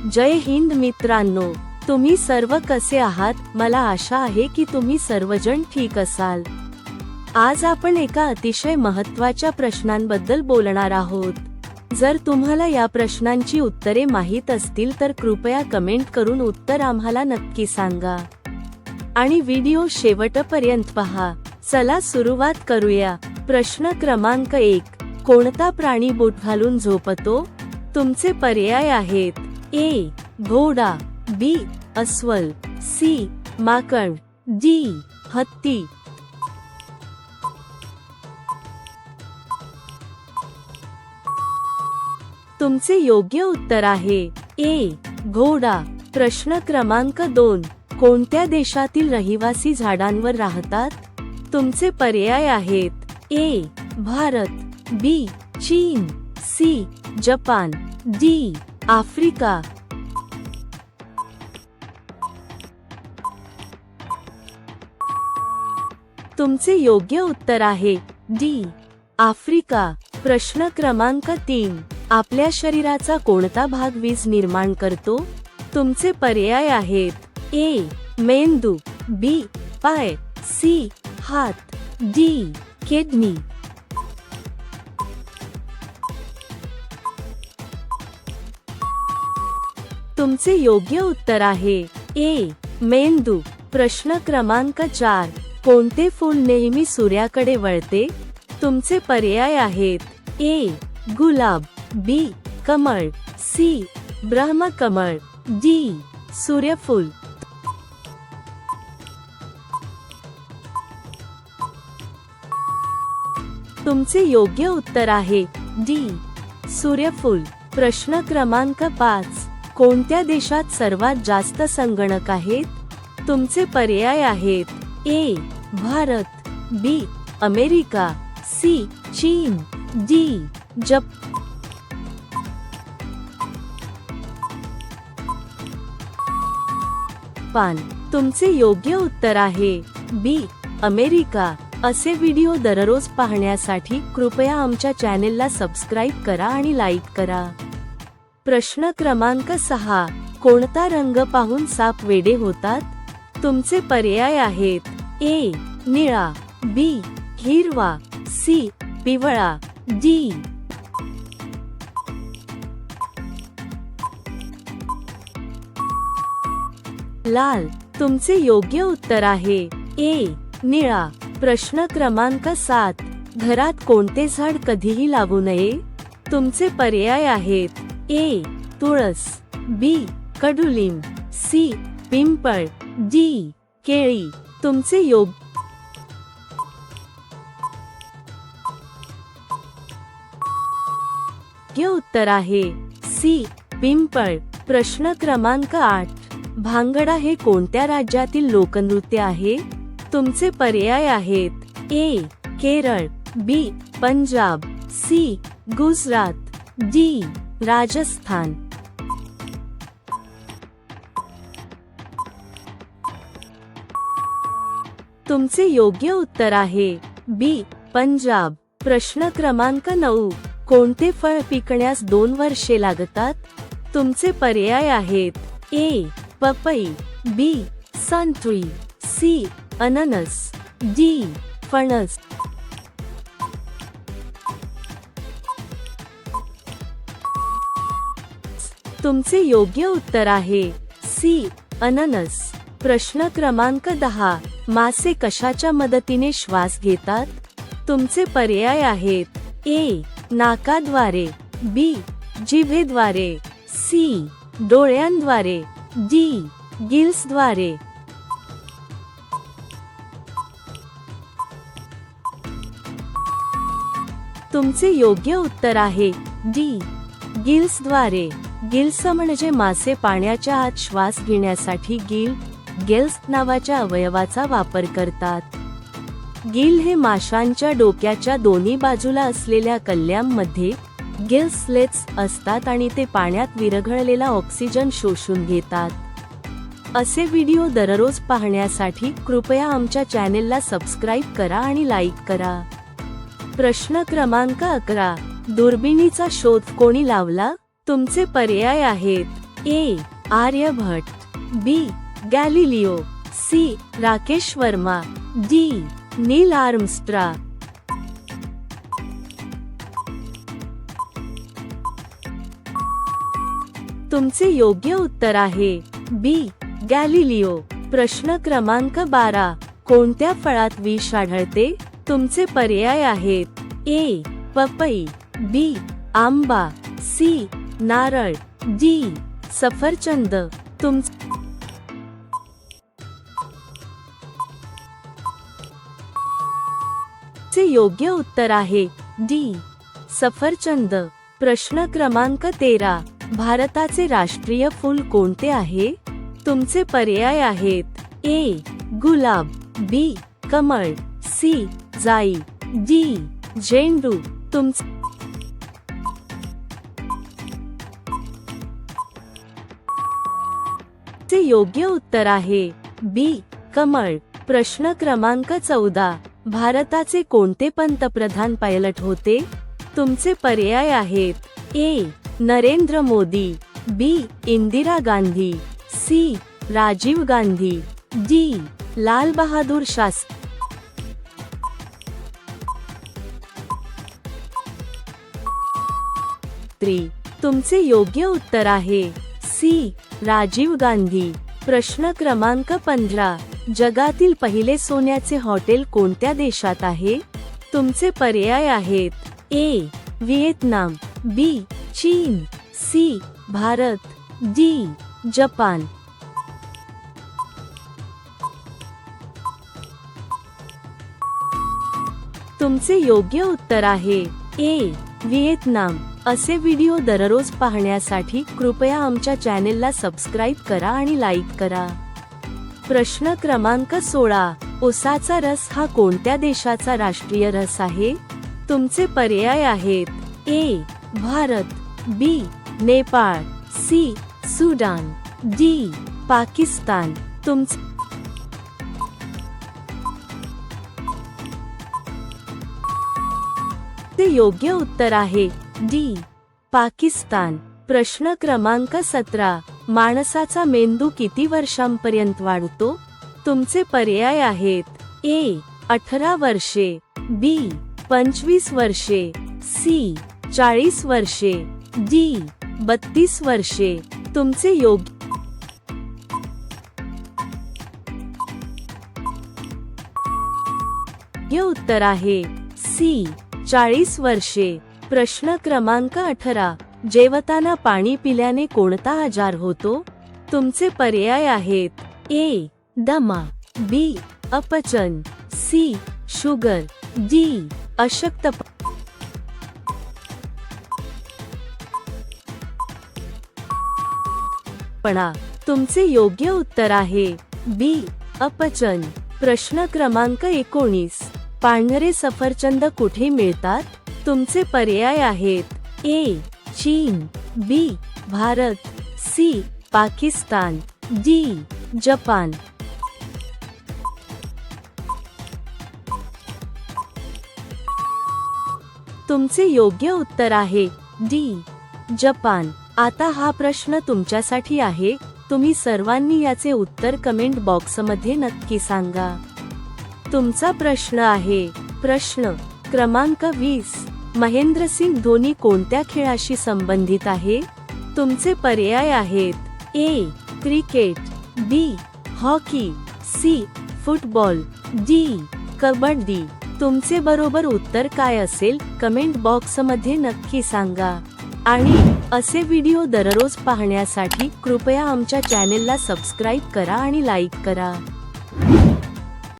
जय हिंद मित्रांनो, तुम्ही सर्व कसे आहात? मला आशा आहे की तुम्ही सर्वजण ठीक असाल। आज आपण एका अतिशय महत्त्वाच्या प्रश्नांबद्दल बोलणार आहोत। जर तुम्हाला या प्रश्नांची उत्तरे माहित असतील तर कृपया कमेंट करून उत्तर आम्हाला नक्की सांगा आणि व्हिडिओ शेवटपर्यंत पहा। चला सुरुवात करूया। प्रश्न क्रमांक 1, कोणता प्राणी बूट घालून झोपतो? तुमचे पर्याय आहेत: ए घोडा, बी अस्वल, सी माकड, डी हत्ती। तुमचे योग्य उत्तर आहे ए घोडा। प्रश्न क्रमांक 2, कोणत्या देशातील रहिवासी झाडांवर राहतात? तुमचे पर्याय आहेत: ए भारत, बी चीन, सी जपान, डी आफ्रिका। तुमचे योग्य उत्तर आहे डी आफ्रिका। प्रश्न क्रमांक 3, आपल्या शरीराचा कोणता भाग वीज निर्माण करतो? तुमचे पर्याय आहेत: ए मेंदू, बी पाय, सी हात, डी किडनी। तुमचे योग्य उत्तर आहे ए मेंदू। प्रश्न क्रमांक 4, कोणते फूल नेहमी सूर्याकडे वळते? तुमचे पर्याय आहेत: ए गुलाब, बी कमळ, सी ब्रह्मकमळ, डी सूर्यफूल। तुमचे योग्य उत्तर आहे डी सूर्यफूल। प्रश्न क्रमांक 5, कोणत्या देशात सर्वात जास्त संगणक आहेत? तुमचे पर्याय आहेत: ए भारत, बी अमेरिका, सी चीन, डी जपान। तुमचे योग्य उत्तर आहे बी अमेरिका। असे व्हिडिओ दररोज पाहण्यासाठी कृपया आमच्या चॅनेलला सबस्क्राईब करा आणि लाईक करा। प्रश्न क्रमांक 6, कोणता रंग पाहून साप वेडे होतात? तुमचे पर्याय आहेत: ए निळा, बी हिरवा, सी पिवळा, डी लाल। तुमचे योग्य उत्तर आहे ए निळा। प्रश्न क्रमांक 7, घरात कोणते झाड कधीही लावू नये? तुमचे पर्याय आहेत: ए तुळस, बी कडुलिंब, सी पिंपळ, डी केळी। तुमचे योग्य उत्तर आहे सी पिंपळ। प्रश्न क्रमांक 8, भांगडा हे कोणत्या राज्यातील लोकनृत्य आहे? तुमचे पर्याय आहेत: ए केरळ, बी पंजाब, सी गुजरात, डी राजस्थान। तुमचे योग्य उत्तर आहे बी पंजाब। प्रश्न क्रमांक 9, कोणते फळ पिकण्यास 2 वर्षे लागतात? तुमचे पर्याय आहेत: ए पपई, बी संत्री, सी अननस, डी फणस। तुमचे योग्य उत्तर आहे सी अननस। प्रश्न क्रमांक 10, मासे कशाच्या मदतीने श्वास घेतात? तुमचे पर्याय आहेत: ए नाकाद्वारे, बी जिभेद्वारे, सी डोळ्यांद्वारे, डी गिल्सद्वारे। तुमचे योग्य उत्तर आहे डी गिल्सद्वारे। गिल्स म्हणजे मासे पाण्याच्या आत श्वास घेण्यासाठी गिल्स नावाच्या अवयवाचा वापर करतात। गिल हे माशांच्या डोक्याच्या दोन्ही बाजूला असलेल्या कल्ल्यांमध्ये गिल्सलेट्स असतात आणि ते पाण्यात विरघळलेला ऑक्सिजन शोषून घेतात। असे व्हिडिओ दररोज पाहण्यासाठी कृपया आमच्या चॅनेलला सबस्क्राईब करा आणि लाईक करा। प्रश्न क्रमांक 11, दुर्बिणीचा शोध कोणी लावला? तुमचे पर्याय आहेत: A. Aryabhata, B. Galileo, C. Rakesh Verma, D. Neil Armstrong. तुमचे योग्य उत्तर आहे बी. गॅलिलिओ. प्रश्न क्रमांक 12. कोणत्या फळात विष आढळते? तुमचे पर्याय आहेत ए. पपई, बी. आंबा, सी. नारळ, डी. सफरचंद. तुमचे योग्य उत्तर आहे डी. सफरचंद. प्रश्न क्रमांक 13. भारताचे राष्ट्रीय फूल कोणते आहे? तुमचे पर्याय आहेत ए. गुलाब, बी. कमळ, सी. जाई, डी. झेंडू. तुमचे योग्य उत्तर आहे बी. कमळ. प्रश्न क्रमांक 14. भारताचे कोणते पंतप्रधान पायलट होते? तुमचे पर्याय आहेत ए. नरेंद्र मोदी, बी. इंदिरा गांधी, सी. राजीव गांधी, डी. लाल बहादूर शास्त्री. तुमचे योग्य उत्तर आहे सी. राजीव गांधी. प्रश्न क्रमांक 15. जगातील पहिले सोन्याचे हॉटेल कोणत्या देशात आहे? तुमचे पर्याय आहेत ए. व्हिएतनाम, बी. चीन, सी. भारत, डी. जपान. तुमचे योग्य उत्तर आहे ए. व्हिएतनाम. असे व्हिडिओ दररोज पाहण्यासाठी कृपया आमच्या चॅनेलला सबस्क्राईब करा आणि लाईक करा. प्रश्न क्रमांक 16. उसाचा रस हा कोणत्या देशाचा राष्ट्रीय रस आहे? तुमचे पर्याय आहेत ए. भारत, बी. नेपाळ, सी. सुदान, डी. पाकिस्तान. तुमचे योग्य उत्तर आहे डी. पाकिस्तान. प्रश्न क्रमांक 17. माणसाचा मेंदू किती वर्षांपर्यंत वाढतो? तुमचे पर्याय आहेत ए. 18 वर्षे, बी. 25 वर्षे, सी. 40 वर्षे, डी. 32 वर्षे. तुमचे योग्य उत्तर आहे सी. 40 वर्षे. प्रश्न क्रमांक 18. जेवताना पाणी पिल्याने कोणता आजार होतो? तुमचे पर्याय आहेत ए. दमा, बी. अपचन, सी. Sugar, D. अशक्तपणा. तुमचे योग्य उत्तर आहे बी. अपचन. प्रश्न क्रमांक 19. पांढरे सफरचंद कुठे मिळतात? तुमचे पर्याय आहेत ए. चीन, B. Bharat, C. Pakistan, D. Japan. तुमचे योग्य उत्तर आहे डी. जपान. आता हा प्रश्न तुमच्यासाठी आहे. तुम्ही सर्वांनी याचे उत्तर कमेंट बॉक्समध्ये नक्की सांगा. तुमचा प्रश्न आहे प्रश्न क्रमांक 20. महेंद्रसिंग धोनी कोणत्या खेळाशी संबंधित आहे? तुमचे पर्याय आहेत A. Cricket, B. Hockey, C. Football, D. Kabaddi. तुमचे बरोबर उत्तर काय असेल कमेंट बॉक्समध्ये नक्की सांगा. आणि असे व्हिडिओ दररोज पाहण्यासाठी कृपया आमच्या चॅनेलला सबस्क्राईब करा आणि लाईक करा.